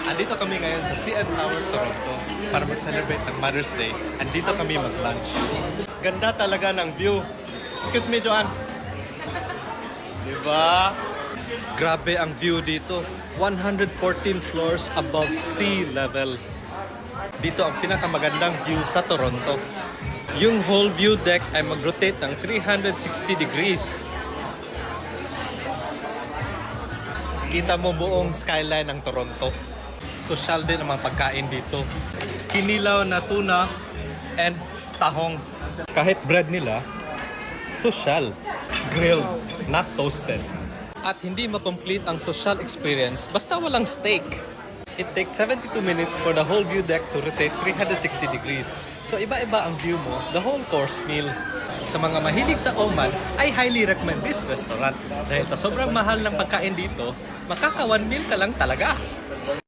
Andito kami ngayon sa CN Tower, Toronto para mag-celebrate ng Mother's Day. Andito kami mag-lunch. Ganda talaga ng view. Excuse me, Joanne. Diba? Grabe ang view dito. 114 floors above sea level. Dito ang pinakamagandang view sa Toronto. Yung whole view deck ay mag-rotate ng 360 degrees. Kita mo buong skyline ng Toronto. Social din ang mga pagkain dito. Kinilaw na tuna and tahong. Kahit bread nila, social. Grilled, not toasted. At hindi ma-complete ang social experience basta walang steak. It takes 72 minutes for the whole view deck to rotate 360 degrees. So iba-iba ang view mo, the whole course meal. Sa mga mahilig sa Oman, I highly recommend this restaurant. Dahil sa sobrang mahal ng pagkain dito, makaka 1 meal ka lang talaga.